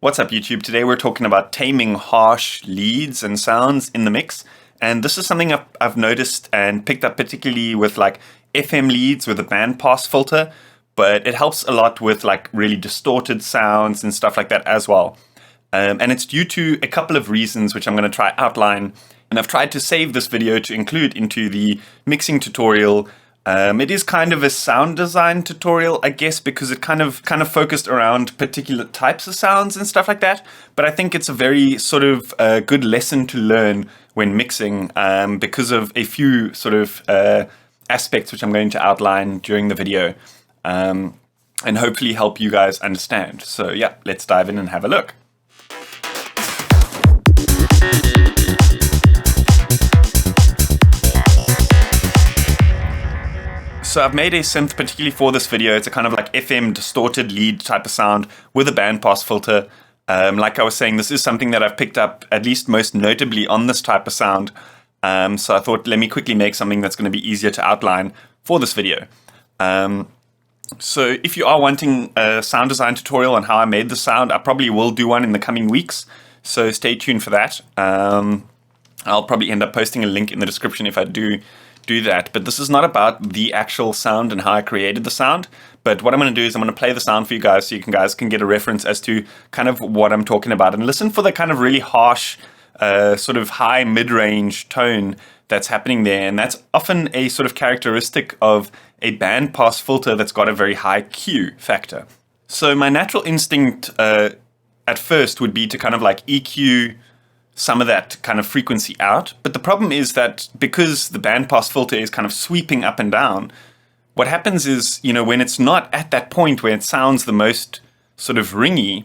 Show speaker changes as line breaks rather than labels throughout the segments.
What's up YouTube? Today we're talking about taming harsh leads and sounds in the mix. And this is something I've noticed and picked up particularly with like FM leads with a bandpass filter, but it helps a lot with like really distorted sounds and stuff like that as well. And it's due to a couple of reasons which I'm going to try outline. And I've tried to save this video to include into the mixing tutorial. It is kind of a sound design tutorial, I guess, because it kind of focused around particular types of sounds and stuff like that. But I think it's a very sort of good lesson to learn when mixing because of a few sort of aspects which I'm going to outline during the video and hopefully help you guys understand. So yeah, let's dive in and have a look. So I've made a synth particularly for this video. It's a kind of like FM distorted lead type of sound with a bandpass filter. Like I was saying, this is something that I've picked up at least most notably on this type of sound. So I thought, let me quickly make something that's going to be easier to outline for this video. So if you are wanting a sound design tutorial on how I made the sound, I probably will do one in the coming weeks. So stay tuned for that. I'll probably end up posting a link in the description if I do that, but this is not about the actual sound and how I created the sound. But what I'm going to do is I'm going to play the sound for you guys so you guys can get a reference as to kind of what I'm talking about, and listen for the kind of really harsh sort of high mid-range tone that's happening there. And that's often a sort of characteristic of a bandpass filter that's got a very high Q factor. So my natural instinct at first would be to kind of like EQ some of that kind of frequency out. But the problem is that because the bandpass filter is kind of sweeping up and down, what happens is, you know, when it's not at that point where it sounds the most sort of ringy,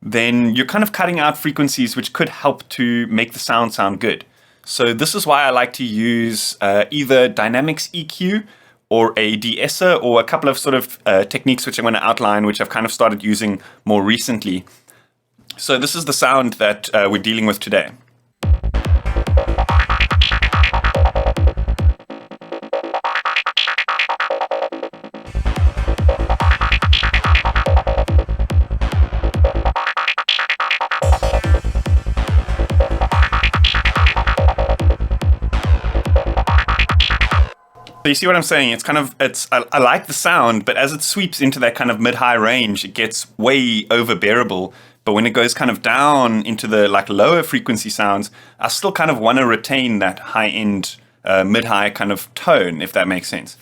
then you're kind of cutting out frequencies which could help to make the sound good. So this is why I like to use either dynamics EQ or a De-Esser, or a couple of sort of techniques which I'm going to outline, which I've kind of started using more recently. So this is the sound that we're dealing with today. So you see what I'm saying? It's kind of, I like the sound, but as it sweeps into that kind of mid-high range, it gets way overbearable. But when it goes kind of down into the like lower frequency sounds, I still kind of want to retain that high-end, mid-high kind of tone, if that makes sense.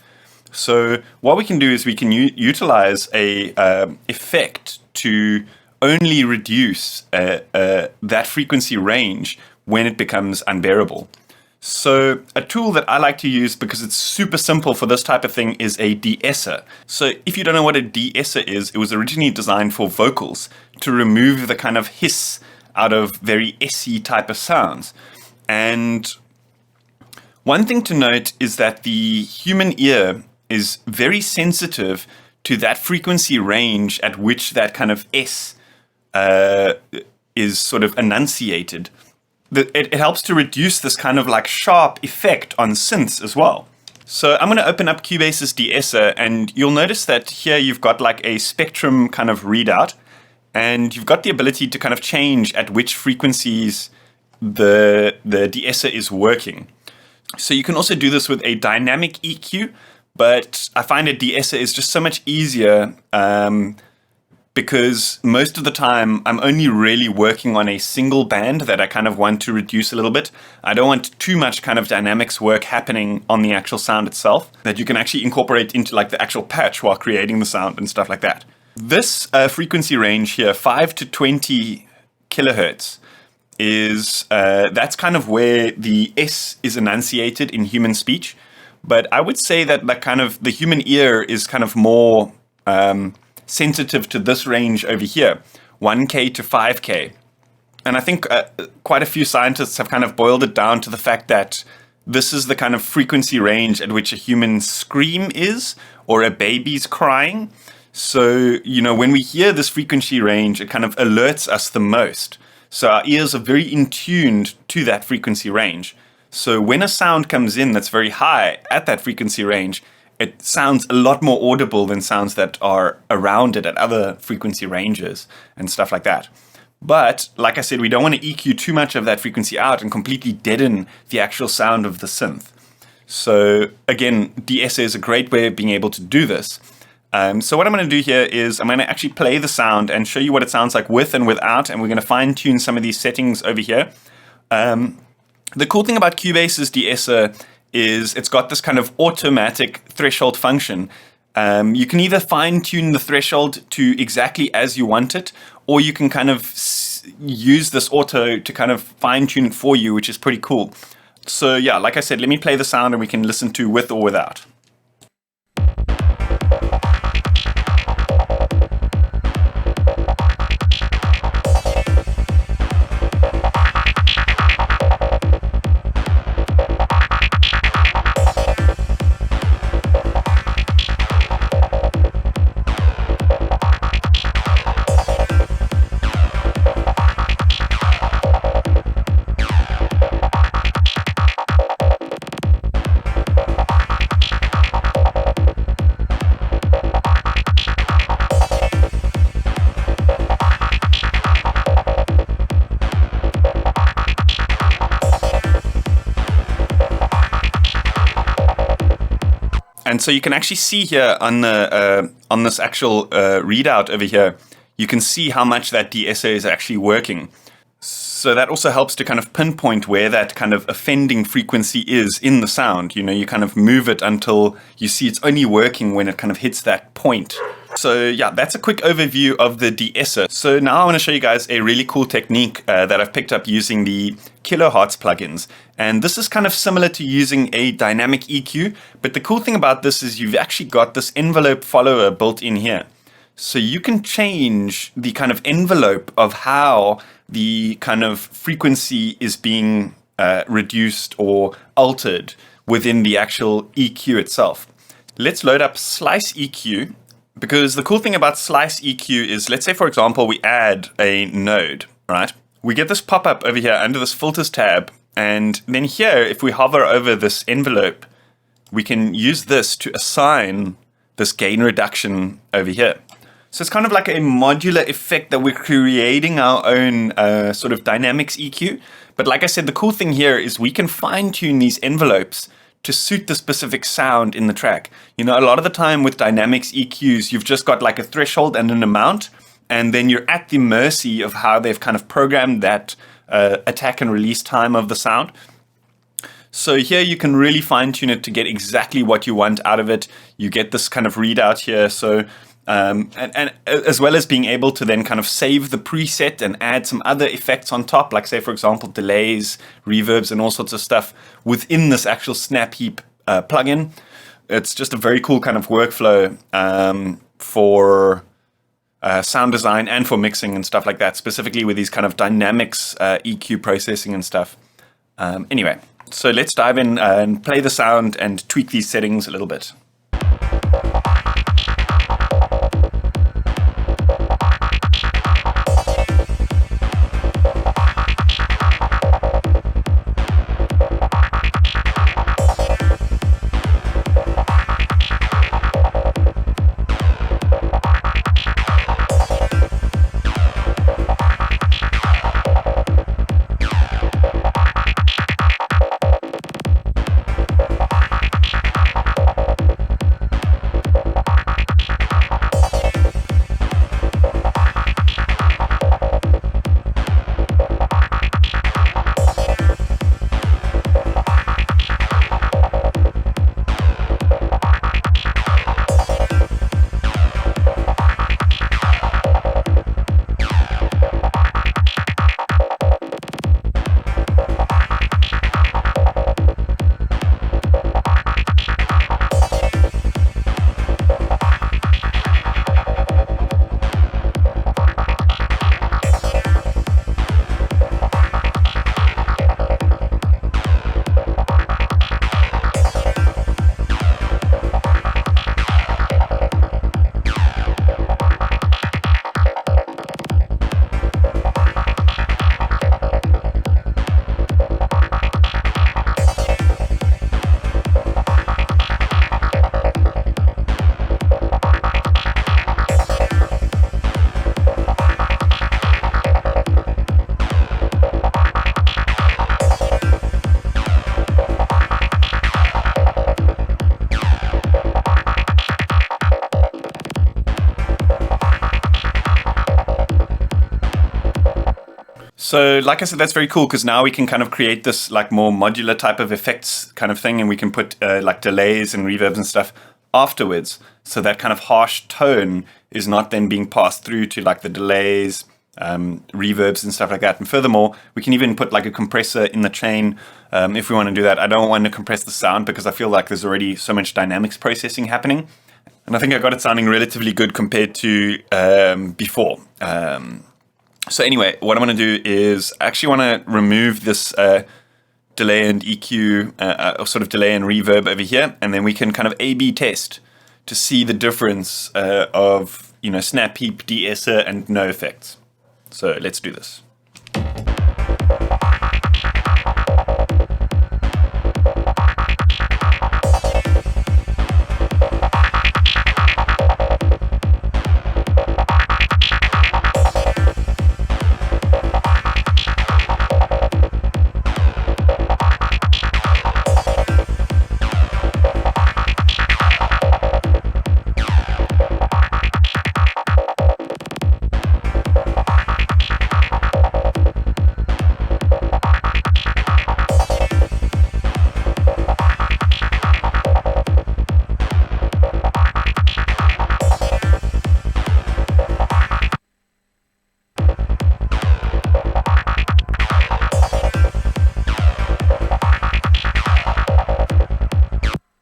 So what we can do is we can utilize a effect to only reduce that frequency range when it becomes unbearable. So a tool that I like to use because it's super simple for this type of thing is a De-Esser. So if you don't know what a De-Esser is, it was originally designed for vocals to remove the kind of hiss out of very S-y type of sounds. And one thing to note is that the human ear is very sensitive to that frequency range at which that kind of S is sort of enunciated. It helps to reduce this kind of like sharp effect on synths as well. So I'm going to open up Cubase's De-Esser, and you'll notice that here you've got like a spectrum kind of readout, and you've got the ability to kind of change at which frequencies the De-Esser is working. So you can also do this with a dynamic EQ, but I find a De-Esser is just so much easier because most of the time I'm only really working on a single band that I kind of want to reduce a little bit. I don't want too much kind of dynamics work happening on the actual sound itself that you can actually incorporate into like the actual patch while creating the sound and stuff like that. This frequency range here, 5 to 20 kilohertz, is that's kind of where the S is enunciated in human speech. But I would say that the kind of the human ear is kind of more sensitive to this range over here, 1K to 5K. And I think quite a few scientists have kind of boiled it down to the fact that this is the kind of frequency range at which a human scream is, or a baby's crying. So, you know, when we hear this frequency range, it kind of alerts us the most. So our ears are very in tuned to that frequency range. So when a sound comes in that's very high at that frequency range, it sounds a lot more audible than sounds that are around it at other frequency ranges and stuff like that. But like I said, we don't want to EQ too much of that frequency out and completely deaden the actual sound of the synth. So again, De-Esser is a great way of being able to do this. So what I'm going to do here is I'm going to actually play the sound and show you what it sounds like with and without, and we're going to fine tune some of these settings over here. The cool thing about Cubase's De-Esser is it's got this kind of automatic threshold function. You can either fine tune the threshold to exactly as you want it, or you can kind of use this auto to kind of fine tune it for you, which is pretty cool. So yeah, like I said, let me play the sound and we can listen to with or without. And so you can actually see here on the on this actual readout over here, you can see how much that De-Esser is actually working. So that also helps to kind of pinpoint where that kind of offending frequency is in the sound. You know, you kind of move it until you see it's only working when it kind of hits that point. So yeah, that's a quick overview of the De-Esser. So now I want to show you guys a really cool technique that I've picked up using the Kilohertz plugins. And this is kind of similar to using a dynamic EQ, but the cool thing about this is you've actually got this envelope follower built in here. So you can change the kind of envelope of how the kind of frequency is being reduced or altered within the actual EQ itself. Let's load up Slice EQ, because the cool thing about Slice EQ is, let's say for example we add a node, right? We get this pop-up over here under this filters tab, and then here if we hover over this envelope, we can use this to assign this gain reduction over here. So it's kind of like a modular effect that we're creating our own sort of dynamics EQ. But like I said, the cool thing here is we can fine tune these envelopes to suit the specific sound in the track. You know, a lot of the time with dynamics EQs, you've just got like a threshold and an amount, and then you're at the mercy of how they've kind of programmed that attack and release time of the sound. So here you can really fine tune it to get exactly what you want out of it. You get this kind of readout here. So and as well as being able to then kind of save the preset and add some other effects on top, like say for example delays, reverbs, and all sorts of stuff within this actual Snap Heap plugin. It's just a very cool kind of workflow for sound design and for mixing and stuff like that, specifically with these kind of dynamics EQ processing and stuff. Anyway, so let's dive in and play the sound and tweak these settings a little bit. So like I said, that's very cool because now we can kind of create this like more modular type of effects kind of thing, and we can put like delays and reverbs and stuff afterwards. So that kind of harsh tone is not then being passed through to like the delays, reverbs and stuff like that. And furthermore, we can even put like a compressor in the chain if we want to do that. I don't want to compress the sound because I feel like there's already so much dynamics processing happening. And I think I got it sounding relatively good compared to before. So anyway, what I'm going to do is I actually want to remove this delay and EQ, or sort of delay and reverb over here, and then we can kind of A/B test to see the difference of, you know, snap, peep, De-Esser, and no effects. So let's do this.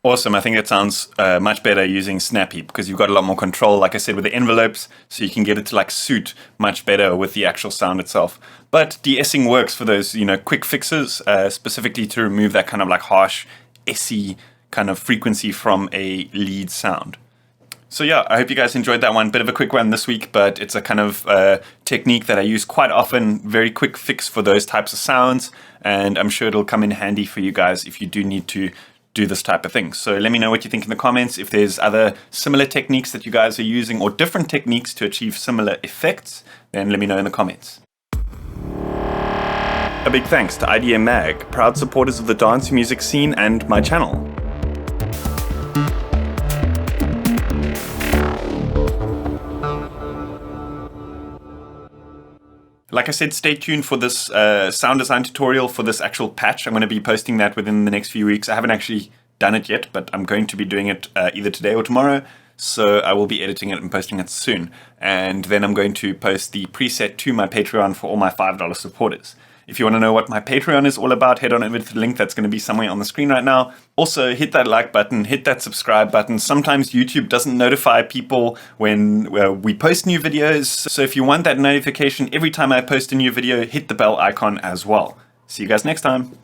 Awesome. I think it sounds much better using Snappy because you've got a lot more control, like I said, with the envelopes, so you can get it to like suit much better with the actual sound itself. But de-essing works for those, you know, quick fixes, specifically to remove that kind of like harsh, essy kind of frequency from a lead sound. So yeah, I hope you guys enjoyed that one. Bit of a quick one this week, but it's a kind of technique that I use quite often. Very quick fix for those types of sounds, and I'm sure it'll come in handy for you guys if you do need to do this type of thing. So let me know what you think in the comments. If there's other similar techniques that you guys are using or different techniques to achieve similar effects, then let me know in the comments. A big thanks to IDM Mag, proud supporters of the dance music scene and my channel. Like I said, stay tuned for this sound design tutorial for this actual patch. I'm going to be posting that within the next few weeks. I haven't actually done it yet, but I'm going to be doing it either today or tomorrow. So I will be editing it and posting it soon. And then I'm going to post the preset to my Patreon for all my $5 supporters. If you want to know what my Patreon is all about, head on over to the link that's going to be somewhere on the screen right now. Also, hit that like button, hit that subscribe button. Sometimes YouTube doesn't notify people when we post new videos. So if you want that notification every time I post a new video, hit the bell icon as well. See you guys next time.